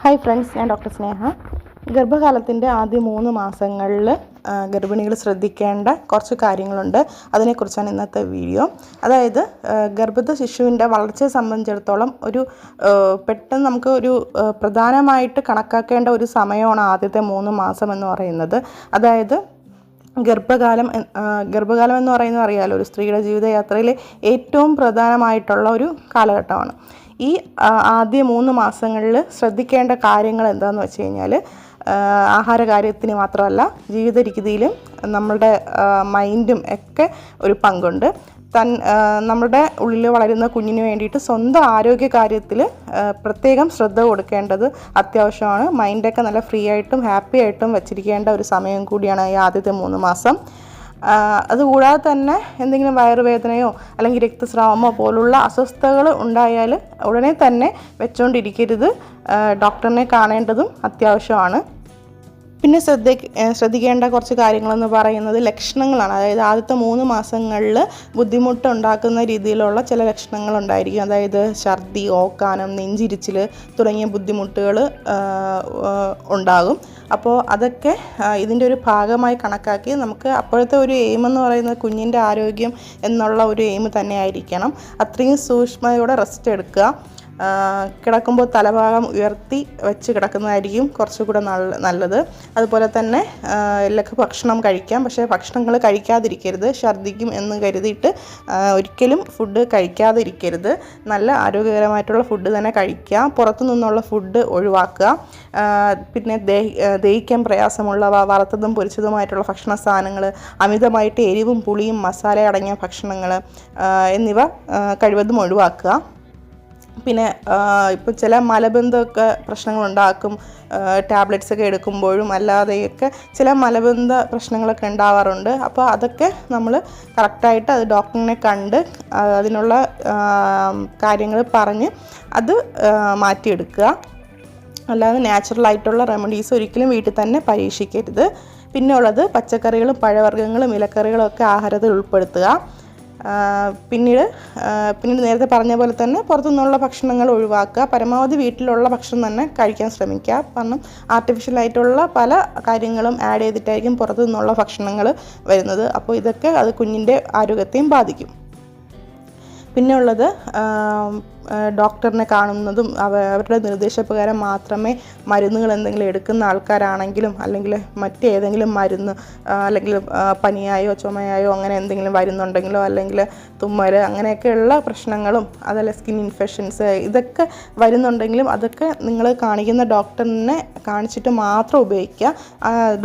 Hi friends, ഞാൻ doctor സ്നേഹ. ഗർഭകാലത്തിൻ്റെ ആദ്യ 3 മാസങ്ങളിൽ ഗർഭിണികൾ ശ്രദ്ധിക്കേണ്ട കുറച്ച് കാര്യങ്ങളുണ്ട്. അതിനെക്കുറിച്ചാണ് ഇന്നത്തെ വീഡിയോ. അതായത് ഗർഭസ്ഥ ശിശുവിൻ്റെ വളർച്ചയെ സംബന്ധിച്ചിടത്തോളം പെട്ടെന്ന് നമുക്ക് പ്രധാനമായിട്ട് കണക്കാക്കേണ്ട ഒരു സമയമാണ് ആദ്യത്തെ 3 മാസം എന്ന് പറയുന്നത്. അതായത് ഗർഭകാലം എന്ന് പറയുന്നത് അറിയാമല്ലോ, ഒരു സ്ത്രീയുടെ ജീവിതയാത്രയിൽ ഏറ്റവും പ്രധാനമായിട്ടുള്ള ഒരു കാലഘട്ടമാണ്. ഈ ആദ്യ 3 മാസങ്ങളിൽ ശ്രദ്ധിക്കേണ്ട കാര്യങ്ങൾ എന്താണെന്ന് വെച്ച് കഴിഞ്ഞാൽ, ആഹാര കാര്യത്തിന് മാത്രമല്ല, ജീവിത രീതിയിലും നമ്മളുടെ മൈൻഡും ഒക്കെ ഒരു പങ്കുണ്ട്. നമ്മുടെ ഉള്ളിൽ വളരുന്ന കുഞ്ഞിന് വേണ്ടിയിട്ട് സ്വന്തം ആരോഗ്യ കാര്യത്തിൽ പ്രത്യേകം ശ്രദ്ധ കൊടുക്കേണ്ടത് അത്യാവശ്യമാണ്. മൈൻഡൊക്കെ നല്ല ഫ്രീ ആയിട്ടും ഹാപ്പി ആയിട്ടും വെച്ചിരിക്കേണ്ട ഒരു സമയം കൂടിയാണ് ഈ ആദ്യത്തെ 3 മാസം. അതുകൂടാതെ തന്നെ എന്തെങ്കിലും വയറുവേദനയോ അല്ലെങ്കിൽ രക്തസ്രാവമോ പോലുള്ള അസ്വസ്ഥതകൾ ഉണ്ടായാൽ ഉടനെ തന്നെ വെച്ചുകൊണ്ടിരിക്കരുത്. ഡോക്ടറിനെ കാണേണ്ടതും അത്യാവശ്യമാണ്. പിന്നെ ശ്രദ്ധിക്കേണ്ട കുറച്ച് കാര്യങ്ങളെന്ന് പറയുന്നത് ലക്ഷണങ്ങളാണ്. അതായത് ആദ്യത്തെ 3 മാസങ്ങളിൽ ബുദ്ധിമുട്ടുണ്ടാക്കുന്ന രീതിയിലുള്ള ചില ലക്ഷണങ്ങളുണ്ടായിരിക്കും. അതായത് ഛർദി, ഓക്കാനം, നെഞ്ചിരിച്ചിൽ തുടങ്ങിയ ബുദ്ധിമുട്ടുകൾ ഉണ്ടാകും. അപ്പോൾ അതൊക്കെ ഇതിൻ്റെ ഒരു ഭാഗമായി കണക്കാക്കി നമുക്ക് അപ്പോഴത്തെ ഒരു എയിം എന്ന് പറയുന്നത് കുഞ്ഞിൻ്റെ ആരോഗ്യം എന്നുള്ള ഒരു എയിം തന്നെ ആയിരിക്കണം. അത്രയും സൂക്ഷ്മതയോടെ റെസ്റ്റ് എടുക്കുക. കിടക്കുമ്പോൾ തലഭാഗം ഉയർത്തി വെച്ച് കിടക്കുന്നതായിരിക്കും കുറച്ചുകൂടെ നല്ലത്. അതുപോലെ തന്നെ ഭക്ഷണം കഴിക്കാം, പക്ഷേ ഭക്ഷണങ്ങൾ കഴിക്കാതിരിക്കരുത്. ഛർദ്ദിക്കും എന്ന് കരുതിയിട്ട് ഒരിക്കലും ഫുഡ് കഴിക്കാതിരിക്കരുത്. നല്ല ആരോഗ്യകരമായിട്ടുള്ള ഫുഡ് തന്നെ കഴിക്കുക. പുറത്തു നിന്നുള്ള ഫുഡ് ഒഴിവാക്കുക. പിന്നെ ദഹിക്കാൻ പ്രയാസമുള്ളവ, വറുത്തതും പൊരിച്ചതുമായിട്ടുള്ള ഭക്ഷണ സാധനങ്ങൾ, അമിതമായിട്ട് എരിവും പുളിയും മസാല അടങ്ങിയ ഭക്ഷണങ്ങൾ എന്നിവ കഴിവതും ഒഴിവാക്കുക. പിന്നെ ഇപ്പോൾ ചില മലബന്ധമൊക്കെ പ്രശ്നങ്ങളുണ്ടാക്കും. ടാബ്ലറ്റ്സൊക്കെ എടുക്കുമ്പോഴും അല്ലാതെയൊക്കെ ചില മലബന്ധ പ്രശ്നങ്ങളൊക്കെ ഉണ്ടാവാറുണ്ട്. അപ്പോൾ അതൊക്കെ നമ്മൾ കറക്റ്റായിട്ട് അത് ഡോക്ടറിനെ കണ്ട് അതിനുള്ള കാര്യങ്ങൾ പറഞ്ഞ് അത് മാറ്റിയെടുക്കുക. അല്ലാതെ നാച്ചുറലായിട്ടുള്ള റെമഡീസ് ഒരിക്കലും വീട്ടിൽ തന്നെ പരീക്ഷിക്കരുത്. പിന്നെ ഉള്ളത് പച്ചക്കറികളും പഴവർഗ്ഗങ്ങളും ഇലക്കറികളും ഒക്കെ ആഹാരത്തിൽ ഉൾപ്പെടുത്തുക. പിന്നീട് നേരത്തെ പറഞ്ഞ പോലെ തന്നെ പുറത്തുനിന്നുള്ള ഭക്ഷണങ്ങൾ ഒഴിവാക്കുക. പരമാവധി വീട്ടിലുള്ള ഭക്ഷണം തന്നെ കഴിക്കാൻ ശ്രമിക്കുക. കാരണം ആർട്ടിഫിഷ്യലായിട്ടുള്ള പല കാര്യങ്ങളും ആഡ് ചെയ്തിട്ടായിരിക്കും പുറത്തു നിന്നുള്ള ഭക്ഷണങ്ങൾ വരുന്നത്. അപ്പോൾ ഇതൊക്കെ അത് കുഞ്ഞിൻ്റെ ആരോഗ്യത്തെയും ബാധിക്കും. പിന്നെ ഉള്ളത് ഡോക്ടറിനെ കാണുന്നതും അവരുടെ നിർദ്ദേശപ്രകാരം മാത്രമേ മരുന്നുകൾ എന്തെങ്കിലും എടുക്കുന്ന ആൾക്കാരാണെങ്കിലും അല്ലെങ്കിൽ മറ്റേതെങ്കിലും മരുന്ന് അല്ലെങ്കിൽ പനിയായോ ചുമയായോ അങ്ങനെ എന്തെങ്കിലും വരുന്നുണ്ടെങ്കിലോ അല്ലെങ്കിൽ തുമ്മൽ അങ്ങനെയൊക്കെയുള്ള പ്രശ്നങ്ങളും അതല്ല സ്കിൻ ഇൻഫെക്ഷൻസ് ഇതൊക്കെ വരുന്നുണ്ടെങ്കിലും അതൊക്കെ നിങ്ങൾ കാണിക്കുന്ന ഡോക്ടറിനെ കാണിച്ചിട്ട് മാത്രം ഉപയോഗിക്കുക.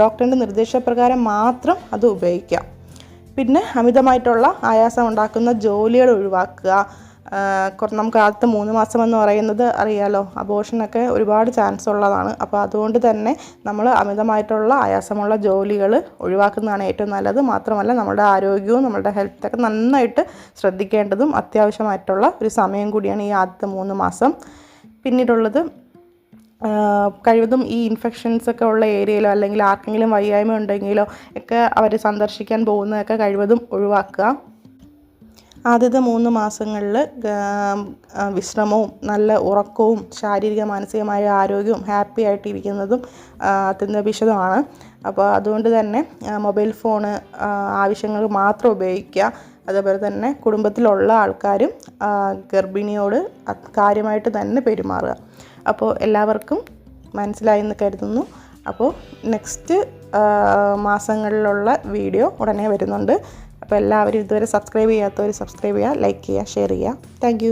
ഡോക്ടറിൻ്റെ നിർദ്ദേശപ്രകാരം മാത്രം അത് ഉപയോഗിക്കുക. പിന്നെ അമിതമായിട്ടുള്ള ആയാസം ഉണ്ടാക്കുന്ന ജോലികൾ ഒഴിവാക്കുക. നമുക്ക് ആദ്യത്തെ 3 മാസം എന്ന് പറയുന്നത് അറിയാലോ, അബോർഷനൊക്കെ ഒരുപാട് ചാൻസ് ഉള്ളതാണ്. അപ്പോൾ അതുകൊണ്ട് തന്നെ നമ്മൾ അമിതമായിട്ടുള്ള ആയാസമുള്ള ജോലികൾ ഒഴിവാക്കുന്നതാണ് ഏറ്റവും നല്ലത്. മാത്രമല്ല നമ്മുടെ ആരോഗ്യവും നമ്മുടെ ഹെൽത്തൊക്കെ നന്നായിട്ട് ശ്രദ്ധിക്കേണ്ടതും അത്യാവശ്യമായിട്ടുള്ള ഒരു സമയം കൂടിയാണ് ഈ ആദ്യത്തെ 3 മാസം. പിന്നീടുള്ളത് കഴിവതും ഈ ഇൻഫെക്ഷൻസൊക്കെ ഉള്ള ഏരിയയിലോ അല്ലെങ്കിൽ ആർക്കെങ്കിലും വയ്യായ്മ ഉണ്ടെങ്കിലോ ഒക്കെ അവർ സന്ദർശിക്കാൻ പോകുന്നതൊക്കെ കഴിവതും ഒഴിവാക്കുക. ആദ്യത്തെ 3 മാസങ്ങളിൽ വിശ്രമവും നല്ല ഉറക്കവും ശാരീരിക മാനസികമായ ആരോഗ്യവും ഹാപ്പി ആയിട്ടിരിക്കുന്നതും അത്യന്താപേക്ഷിതമാണ്. അപ്പോൾ അതുകൊണ്ട് തന്നെ മൊബൈൽ ഫോണ് ആവശ്യങ്ങൾക്ക് മാത്രം ഉപയോഗിക്കുക. അതുപോലെ തന്നെ കുടുംബത്തിലുള്ള ആൾക്കാരും ഗർഭിണിയോട് കാര്യമായിട്ട് തന്നെ പെരുമാറുക. അപ്പോൾ എല്ലാവർക്കും മനസ്സിലായെന്ന് കരുതുന്നു. അപ്പോൾ നെക്സ്റ്റ് മാസങ്ങളിലുള്ള വീഡിയോ ഉടനെ വരുന്നുണ്ട്. അപ്പോൾ എല്ലാവരും ഇതുവരെ സബ്സ്ക്രൈബ് ചെയ്യാത്തവർ സബ്സ്ക്രൈബ് ചെയ്യുക, ലൈക്ക് ചെയ്യുക, ഷെയർ ചെയ്യുക. താങ്ക്